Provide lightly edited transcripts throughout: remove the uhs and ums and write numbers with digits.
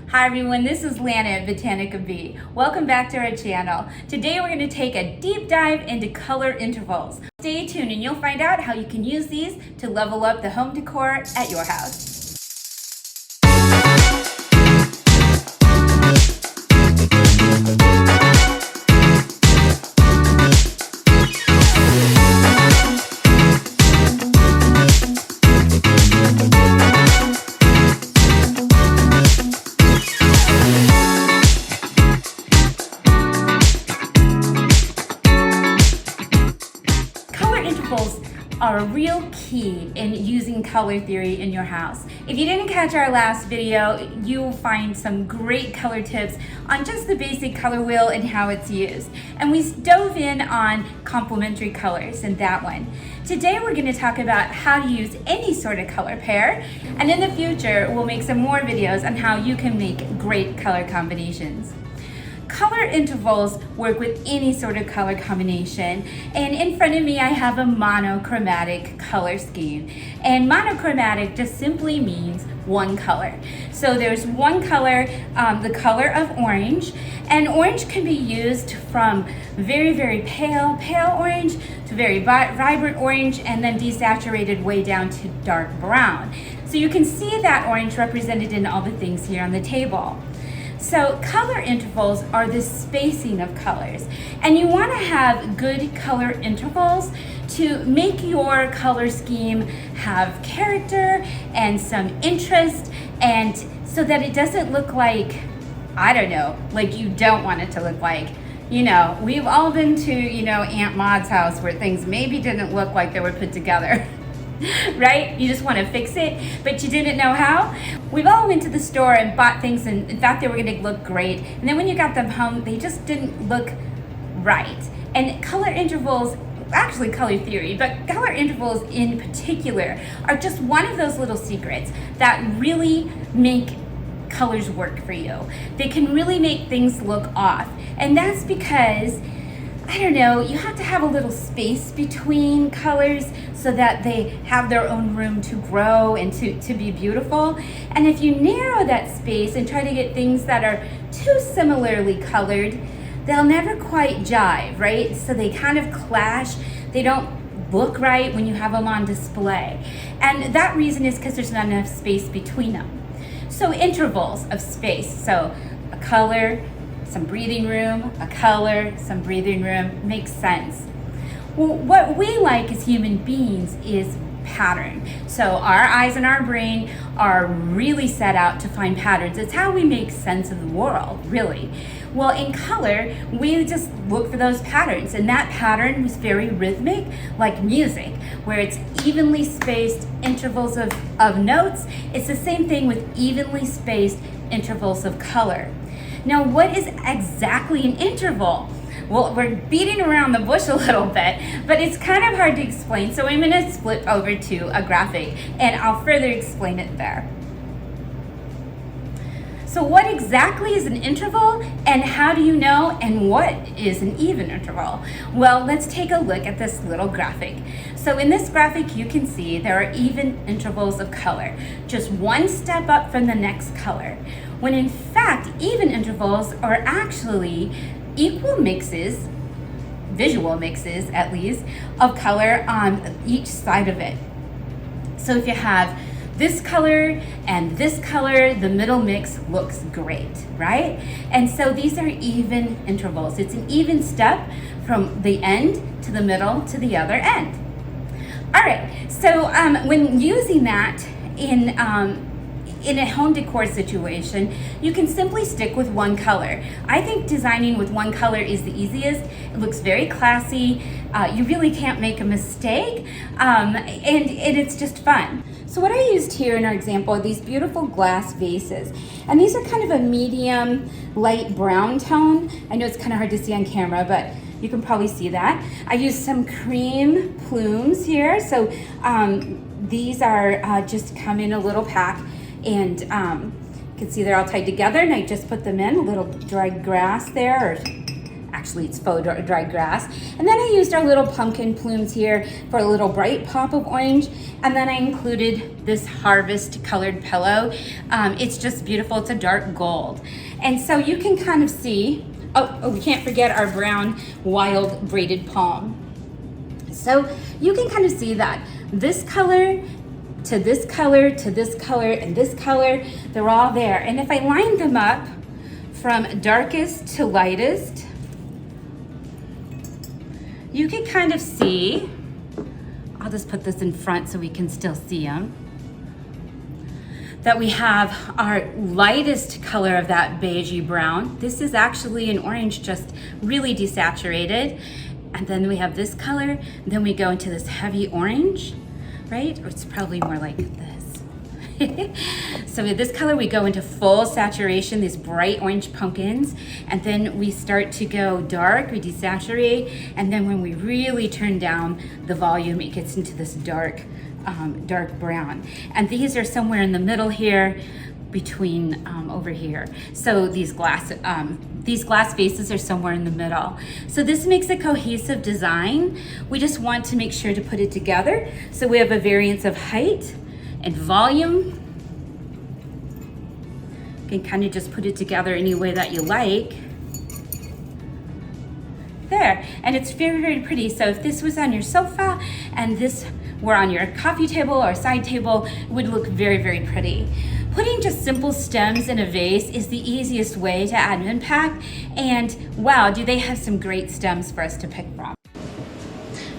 Hi everyone, this is Lana at Botanica Bee. Welcome back to our channel. Today we're going to take a deep dive into color intervals. Stay tuned and you'll find out how you can use these to level up the home decor at your house. Intervals are a real key in using color theory in your house. If you didn't catch our last video, you will find some great color tips on just the basic color wheel and how it's used. And we dove in on complementary colors in that one. Today we're going to talk about how to use any sort of color pair, and in the future we'll make some more videos on how you can make great color combinations. Color intervals work with any sort of color combination, and in front of me I have a monochromatic color scheme, and monochromatic just simply means one color. So there's one color, the color of orange, and orange can be used from very pale orange to very vibrant orange, and then desaturated way down to dark brown. So you can see that orange represented in all the things here on the table. So color intervals are the spacing of colors, and you want to have good color intervals to make your color scheme have character and some interest, and so that it doesn't look like, I don't know, like you don't want it to look like. You know, we've all been to, Aunt Maud's house where things maybe didn't look like they were put together. Right? You just want to fix it, but you didn't know how. We've all went to the store and bought things and thought they were going to look great, and then when you got them home, they just didn't look right. And color intervals, actually color theory, but color intervals in particular are just one of those little secrets that really make colors work for you. They can really make things look off, and that's because, I don't know, you have to have a little space between colors so that they have their own room to grow and to be beautiful. And if you narrow that space and try to get things that are too similarly colored, they'll never quite jive, right? So they kind of clash. They don't look right when you have them on display. And that reason is because there's not enough space between them. So intervals of space, so a color, some breathing room, a color, some breathing room, makes sense. Well, what we like as human beings is pattern. So our eyes and our brain are really set out to find patterns. It's how we make sense of the world, really. Well, in color, we just look for those patterns, and that pattern is very rhythmic, like music, where it's evenly spaced intervals of notes. It's the same thing with evenly spaced intervals of color. Now, what is exactly an interval? Well, we're beating around the bush a little bit, but it's kind of hard to explain. So I'm going to flip over to a graphic and I'll further explain it there. So what exactly is an interval, and how do you know, and what is an even interval? Well, let's take a look at this little graphic. So in this graphic, you can see there are even intervals of color, just one step up from the next color, when in fact, even intervals are actually equal mixes, visual mixes at least, of color on each side of it. So if you have this color and this color, the middle mix looks great, right? And so these are even intervals. It's an even step from the end to the middle to the other end. All right, so when using that in a home decor situation, you can simply stick with one color. I think designing with one color is the easiest. It looks very classy. You really can't make a mistake, and it's just fun. So what I used here in our example are these beautiful glass vases, and these are kind of a medium light brown tone. I know it's kind of hard to see on camera, but you can probably see that. I used some cream plumes here, so these are just come in a little pack. And you can see they're all tied together, and I just put them in a little dried grass there, or Actually, it's faux dried grass. And then I used our little pumpkin plumes here for a little bright pop of orange. And then I included this harvest colored pillow. It's just beautiful. It's a dark gold. And so you can kind of see, oh, we can't forget our brown wild braided palm. So you can kind of see that this color to this color to this color and this color, they're all there. And if I line them up from darkest to lightest, you can kind of see, I'll just put this in front so we can still see them, that we have our lightest color of that beigey brown. This is actually an orange, just really desaturated. And then we have this color, then we go into this heavy orange, right? Or it's probably more like this. So with this color, we go into full saturation, these bright orange pumpkins, and then we start to go dark, we desaturate, and then when we really turn down the volume, it gets into this dark brown. And these are somewhere in the middle here, between over here. So these glass vases are somewhere in the middle. So this makes a cohesive design. We just want to make sure to put it together. So we have a variance of height and volume. You can kind of just put it together any way that you like. There, and it's very, very pretty. So if this was on your sofa and this were on your coffee table or side table, it would look very, very pretty. Putting just simple stems in a vase is the easiest way to add impact, and wow, do they have some great stems for us to pick from.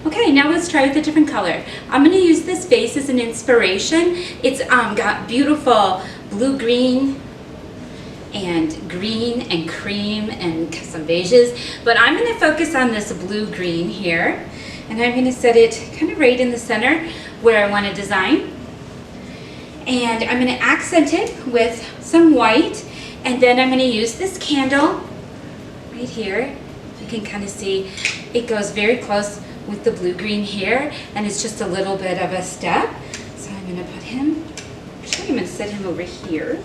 Okay, now let's try with a different color. I'm gonna use this vase as an inspiration. It's got beautiful blue-green and green and cream and some beiges, but I'm gonna focus on this blue-green here, and I'm gonna set it kind of right in the center where I wanna design. And I'm going to accent it with some white, and then I'm going to use this candle right here. You can kind of see it goes very close with the blue-green here, and it's just a little bit of a step. So I'm going to put him, actually I'm going to set him over here.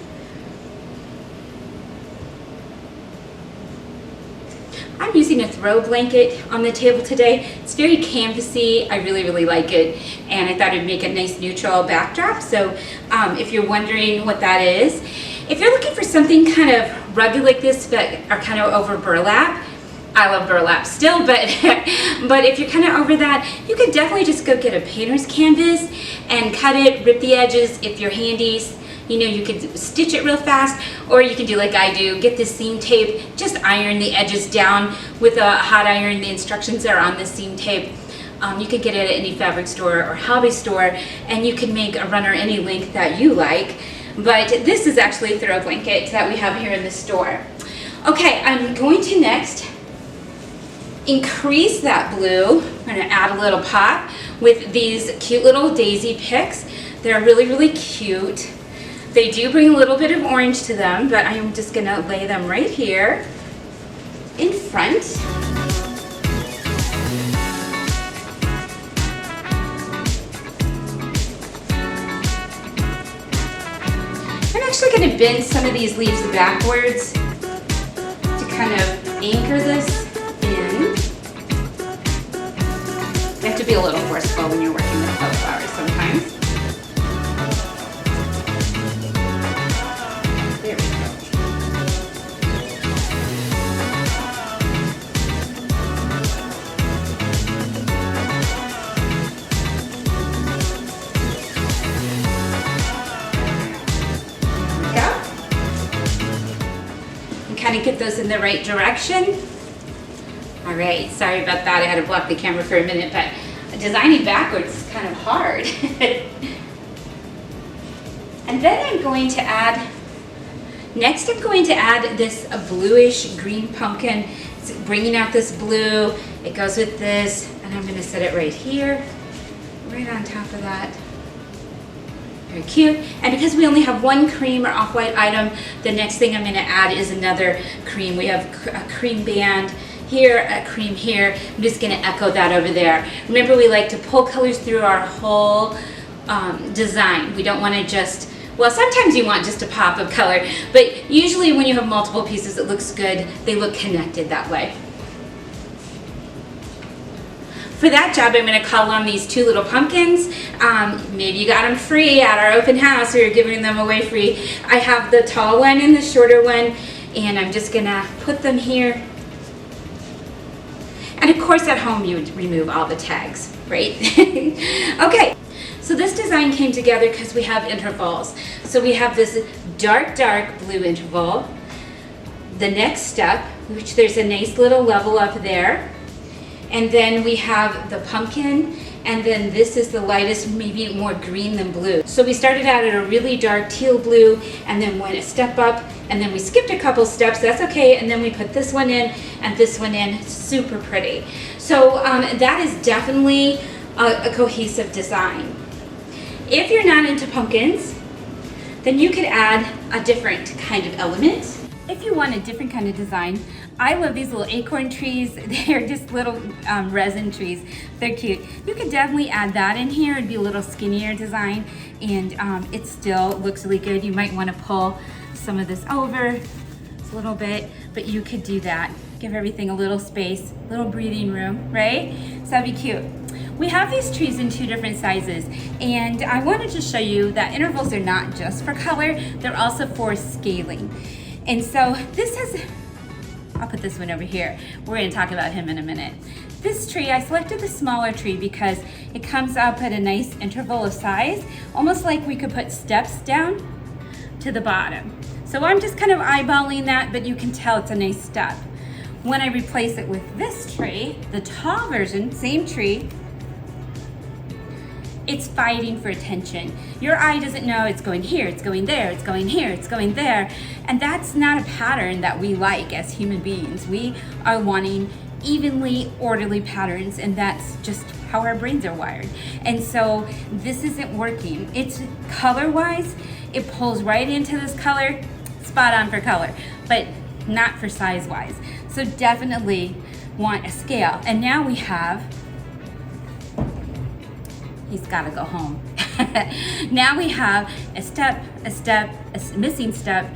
I'm using a throw blanket on the table today. It's very canvassy. I really, really like it. And I thought it'd make a nice neutral backdrop. So if you're wondering what that is, if you're looking for something kind of rugged like this but are kind of over burlap, I love burlap still, but if you're kind of over that, you could definitely just go get a painter's canvas and cut it, rip the edges if you're handy. You know, you could stitch it real fast, or you can do like I do, get the seam tape, just iron the edges down with a hot iron. The instructions are on the seam tape. You could get it at any fabric store or hobby store, and you can make a runner any length that you like. But this is actually a throw blanket that we have here in the store. Okay, I'm going to next increase that blue. I'm going to add a little pop with these cute little daisy picks. They're really, really cute. They do bring a little bit of orange to them, but I'm just gonna lay them right here in front. I'm actually gonna bend some of these leaves backwards to kind of anchor this in. You have to be a little forceful when you're working with faux flowers sometimes. Kind of get those in the right direction. All right, sorry about that. I had to block the camera for a minute, but designing backwards is kind of hard. And then I'm going to add, next I'm going to add this bluish green pumpkin. It's bringing out this blue. It goes with this, and I'm gonna set it right here, right on top of that. Very cute. And because we only have one cream or off-white item, the next thing I'm going to add is another cream. We have a cream band here, a cream here. I'm just going to echo that over there. Remember, we like to pull colors through our whole design. We don't want to just, well, sometimes you want just a pop of color, but usually when you have multiple pieces, it looks good. They look connected that way. For that job, I'm going to call on these two little pumpkins. Maybe you got them free at our open house, or you're giving them away free. I have the tall one and the shorter one, and I'm just going to put them here. And of course at home you would remove all the tags, right? Okay, so this design came together because we have intervals. So we have this dark blue interval. The next step, which there's a nice little level up there. And then we have the pumpkin, and then this is the lightest, maybe more green than blue. So we started out at a really dark teal blue, and then went a step up, and then we skipped a couple steps, that's okay, and then we put this one in, and this one in, super pretty. So that is definitely a cohesive design. If you're not into pumpkins, then you could add a different kind of element. If you want a different kind of design, I love these little acorn trees. They're just little resin trees. They're cute. You could definitely add that in here. It'd be a little skinnier design, and it still looks really good. You might want to pull some of this over a little bit, but you could do that. Give everything a little space, little breathing room, right? So that'd be cute. We have these trees in two different sizes, and I wanted to show you that intervals are not just for color, they're also for scaling. And so this has, I'll put this one over here. We're going to talk about him in a minute. This tree, I selected the smaller tree because it comes up at a nice interval of size, almost like we could put steps down to the bottom. So I'm just kind of eyeballing that, but you can tell it's a nice step. When I replace it with this tree, the tall version, same tree, it's fighting for attention. Your eye doesn't know it's going here, it's going there, it's going here, it's going there. And that's not a pattern that we like as human beings. We are wanting evenly orderly patterns, and that's just how our brains are wired. And so this isn't working. It's color-wise, it pulls right into this color, spot on for color, but not for size-wise. So definitely want a scale. And now we have, he's got to go home. Now we have a step, a missing step,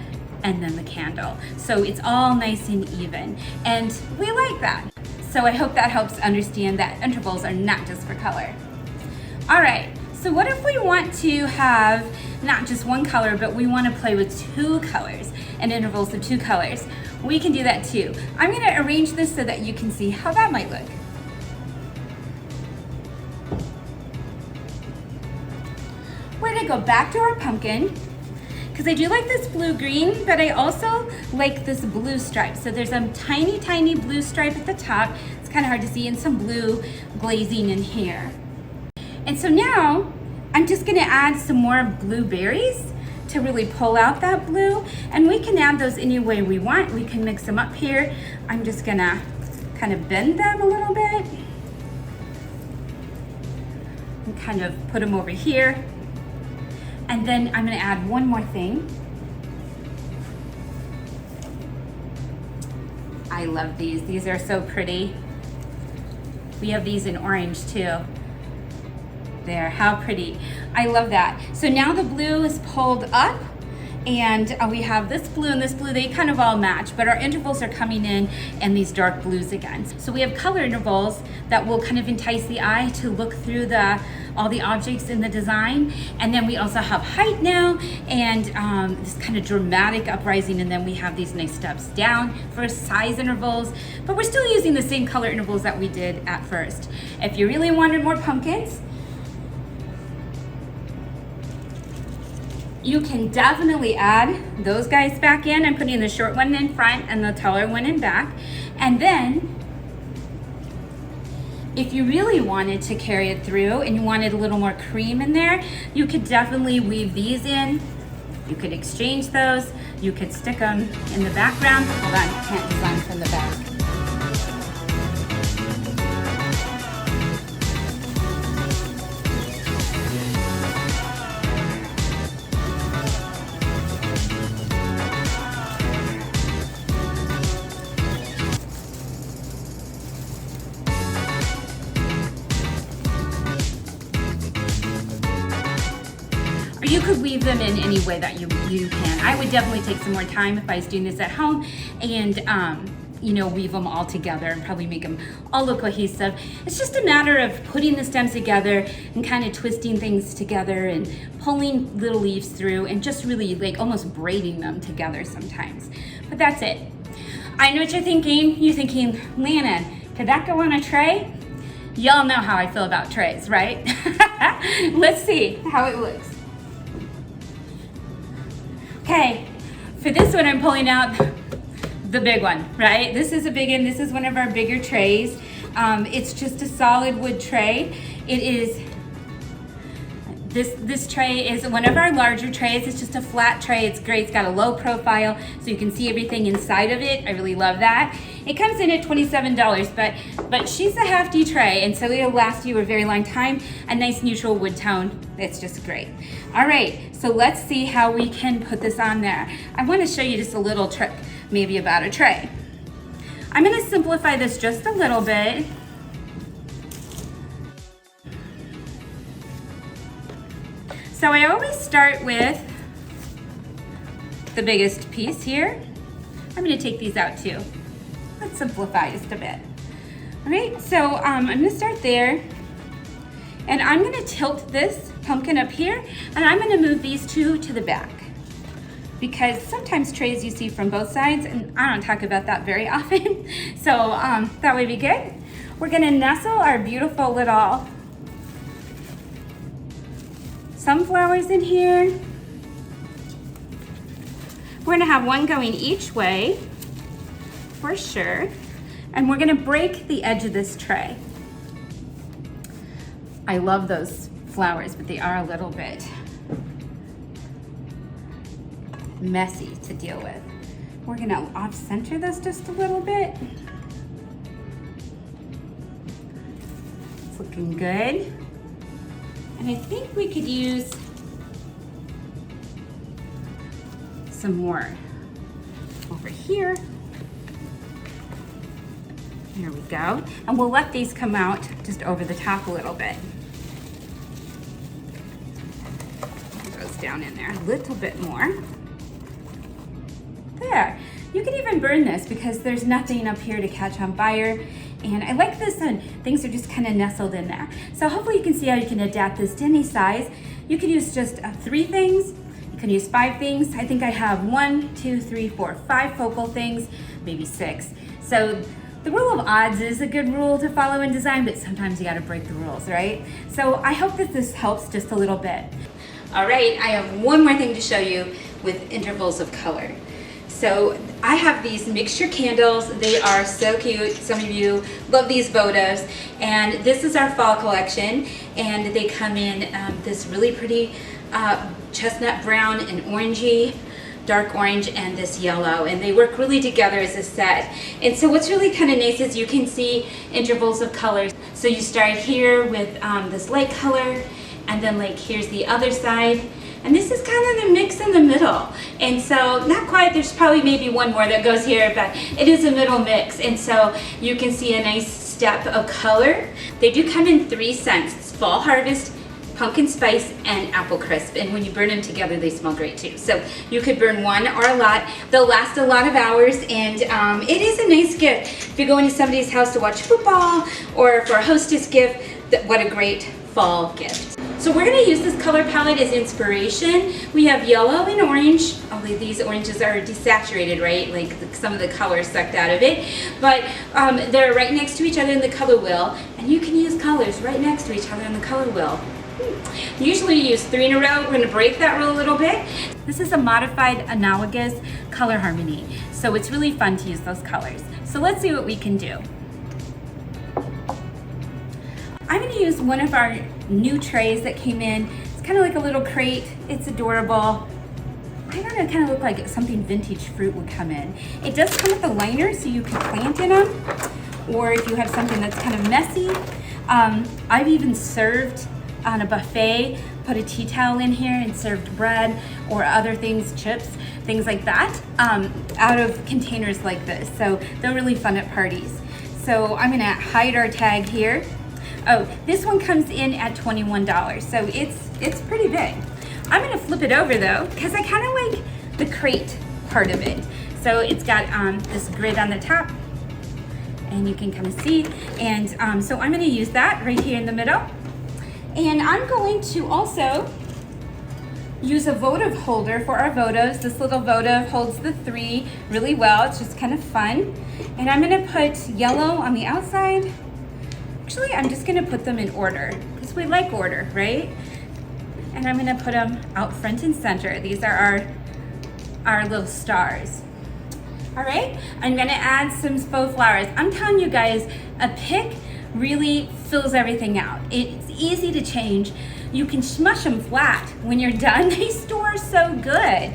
and then the candle. So it's all nice and even, and we like that. So I hope that helps understand that intervals are not just for color. All right, so what if we want to have not just one color, but we want to play with two colors and intervals of two colors? We can do that too. I'm going to arrange this so that you can see how that might look. We're going to go back to our pumpkin, because I do like this blue-green, but I also like this blue stripe. So there's a tiny blue stripe at the top. It's kind of hard to see, and some blue glazing in here. And so now I'm just going to add some more blueberries to really pull out that blue, and we can add those any way we want. We can mix them up here. I'm just going to kind of bend them a little bit and kind of put them over here. And then I'm going to add one more thing. I love these. These are so pretty. We have these in orange too. There, how pretty. I love that. So now the blue is pulled up, and we have this blue and this blue. They kind of all match, but our intervals are coming in and these dark blues again. So we have color intervals that will kind of entice the eye to look through all the objects in the design. And then we also have height now, and this kind of dramatic uprising, and then we have these nice steps down for size intervals, but we're still using the same color intervals that we did at first. If you really wanted more pumpkins, you can definitely add those guys back in. I'm putting the short one in front and the taller one in back. And then if you really wanted to carry it through and you wanted a little more cream in there, you could definitely weave these in. You could exchange those. You could stick them in the background. Hold on, I can't design from the back. You could weave them in any way that you can. I would definitely take some more time if I was doing this at home and weave them all together and probably make them all look cohesive. It's just a matter of putting the stems together and kind of twisting things together and pulling little leaves through and just really like almost braiding them together sometimes. But that's it. I know what you're thinking. You're thinking, Lana, could that go on a tray? Y'all know how I feel about trays, right? Let's see how it looks. Okay, for this one I'm pulling out the big one, right? This is a big one. This is one of our bigger trays. It's just a solid wood tray. It is, this tray is one of our larger trays. It's just a flat tray. It's great. It's got a low profile so you can see everything inside of it. I really love that. It comes in at $27, but she's a hefty tray, and so it'll last you a very long time. A nice neutral wood tone. It's just great. All right, so let's see how we can put this on there. I want to show you just a little trick maybe about a tray. I'm going to simplify this just a little bit. So I always start with the biggest piece here. I'm going to take these out too. Let's simplify just a bit. All right, so I'm going to start there, and I'm going to tilt this pumpkin up here, and I'm going to move these two to the back, because sometimes trays you see from both sides, and I don't talk about that very often. So that would be good. We're going to nestle our beautiful little sunflowers in here. We're going to have one going each way for sure, and we're going to break the edge of this tray. I love those flowers, but they are a little bit messy to deal with. We're going to off-center this just a little bit. It's looking good. And I think we could use some more over here. There we go. And we'll let these come out just over the top a little bit. It goes down in there a little bit more. There. You can even burn this because there's nothing up here to catch on fire. And I like this one. Things are just kind of nestled in there. So hopefully you can see how you can adapt this to any size. You can use just 3 things. You can use 5 things. I think I have 1, 2, 3, 4, 5 focal things, maybe 6. So the rule of odds is a good rule to follow in design, but sometimes you gotta break the rules, right? So I hope that this helps just a little bit. All right, I have one more thing to show you with intervals of color. So I have these mixture candles. They are so cute. Some of you love these votives. And this is our fall collection. And they come in this really pretty chestnut brown and orangey, dark orange, and this yellow, and they work really together as a set. And so what's really kind of nice is you can see intervals of colors. So you start here with this light color, and then like here's the other side, and this is kind of the mix in the middle. And so not quite, there's probably maybe one more that goes here, but it is a middle mix. And so you can see a nice step of color. They do come in 3 scents: Fall Harvest, Pumpkin Spice, and Apple Crisp. And when you burn them together, they smell great too. So you could burn one or a lot. They'll last a lot of hours, and it is a nice gift. If you're going to somebody's house to watch football or for a hostess gift, what a great fall gift. So we're gonna use this color palette as inspiration. We have yellow and orange. Only these oranges are desaturated, right? Like some of the color sucked out of it. But they're right next to each other in the color wheel, and you can use colors right next to each other in the color wheel. Usually you use 3 in a row. We're going to break that rule a little bit. This is a modified analogous color harmony, so it's really fun to use those colors. So let's see what we can do. I'm going to use one of our new trays that came in. It's kind of like a little crate. It's adorable. I don't know, kind of look like something vintage fruit would come in. It does come with a liner so you can plant in them, or if you have something that's kind of messy. I've even served on a buffet, put a tea towel in here and served bread or other things, chips, things like that, out of containers like this. So they're really fun at parties. So I'm gonna hide our tag here. Oh, this one comes in at $21, so it's pretty big. I'm gonna flip it over though, because I kind of like the crate part of it. So it's got this grid on the top and you can kind of see. And so I'm going to use that right here in the middle. And I'm going to also use a votive holder for our votives. This little votive holds the 3 really well. It's just kind of fun. And I'm going to put yellow on the outside. Actually, I'm just going to put them in order because we like order, right? And I'm going to put them out front and center. These are our little stars. All right, I'm going to add some faux flowers. I'm telling you guys, a pick really fills everything out. It's easy to change. You can smush them flat when you're done. They store so good.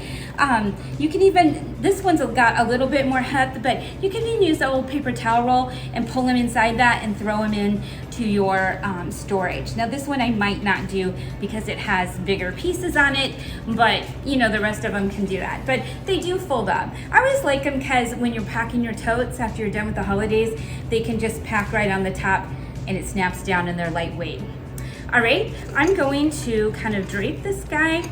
You can even, this one's got a little bit more heft, but you can even use the old paper towel roll and pull them inside that and throw them in to your storage. Now this one I might not do because it has bigger pieces on it, but you know, the rest of them can do that. But they do fold up. I always like them because when you're packing your totes after you're done with the holidays, they can just pack right on the top and it snaps down and they're lightweight. All right, I'm going to kind of drape this guy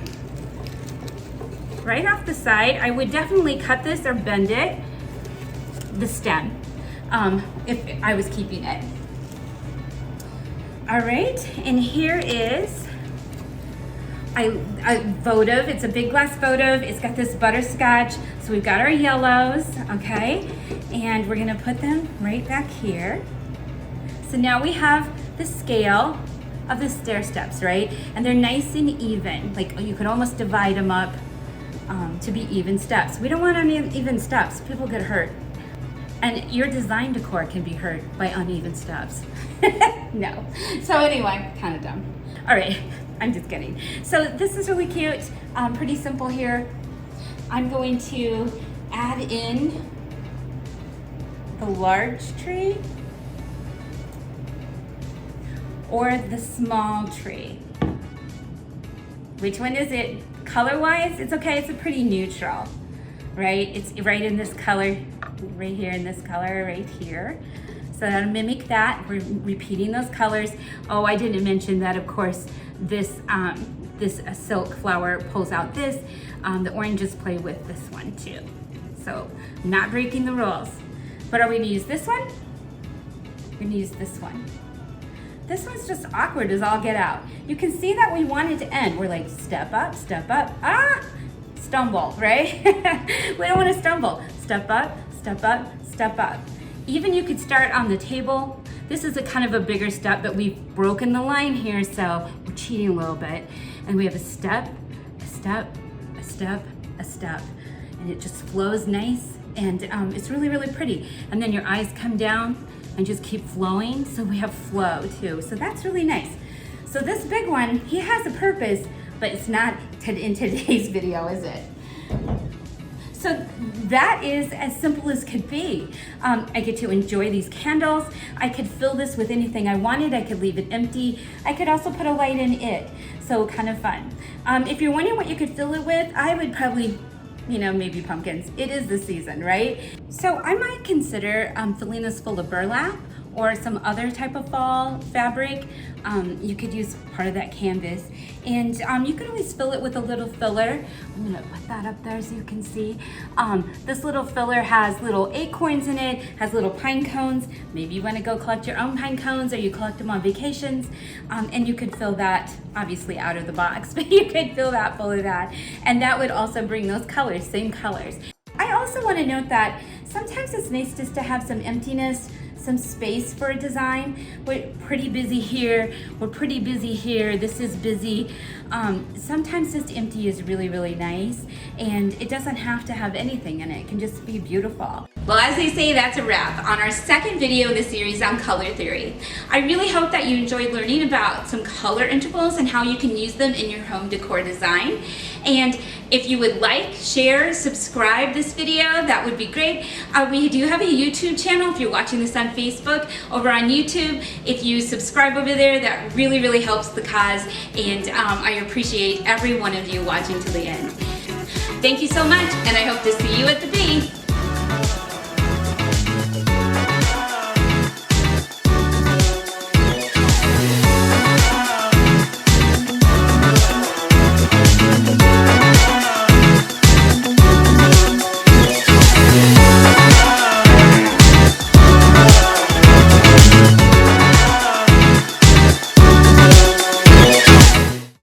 right off the side. I would definitely cut this or bend it, the stem, if I was keeping it. All right, and here is a votive. It's a big glass votive. It's got this butterscotch. So we've got our yellows, okay? And we're gonna put them right back here. So now we have the scale of the stair steps, right? And they're nice and even. Like you could almost divide them up to be even steps. We don't want uneven steps. People get hurt. And your design decor can be hurt by uneven steps. No. So anyway, kind of dumb. All right, I'm just kidding. So this is really cute, pretty simple here. I'm going to add in the large tree or the small tree. Which one is it? Color-wise, it's okay, it's a pretty neutral, right? It's right in this color, right here in this color, right here. So that'll mimic that. We're repeating those colors. Oh, I didn't mention that, of course, this silk flower pulls out this. The oranges play with this one too. So not breaking the rules. But are we gonna use this one? We're gonna use this one. This one's just awkward as all get out. You can see that we want it to end. We're like, step up, stumble, right? We don't want to stumble. Step up, step up, step up. Even you could start on the table. This is a kind of a bigger step, but we've broken the line here, so we're cheating a little bit. And we have a step, a step, a step, a step. And it just flows nice, and it's really, really pretty. And then your eyes come down and just keep flowing, so we have flow too. So that's really nice. So this big one, he has a purpose, but it's not in today's video, is it? So that is as simple as could be. I get to enjoy these candles. I could fill this with anything I wanted. I could leave it empty. I could also put a light in it. So kind of fun. If you're wondering what you could fill it with, I would probably, you know, maybe pumpkins. It is the season, right? So I might consider filling this full of burlap or some other type of fall fabric. You could use part of that canvas. And you could always fill it with a little filler. I'm gonna put that up there so you can see. This little filler has little acorns in it, has little pine cones. Maybe you wanna go collect your own pine cones, or you collect them on vacations. And you could fill that, obviously out of the box, but you could fill that full of that. And that would also bring those colors, same colors. I also wanna note that sometimes it's nice just to have some emptiness, some space for a design. We're pretty busy here, we're pretty busy here, this is busy. Sometimes just empty is really, really nice, and it doesn't have to have anything in it. It can just be beautiful. Well, as they say, that's a wrap on our second video in the series on color theory. I really hope that you enjoyed learning about some color intervals and how you can use them in your home decor design. And if you would like, share, subscribe this video, that would be great. We do have a YouTube channel if you're watching this on Facebook. Over on YouTube, if you subscribe over there, that really, really helps the cause, and I appreciate every one of you watching to the end. Thank you so much, and I hope to see you at the bee.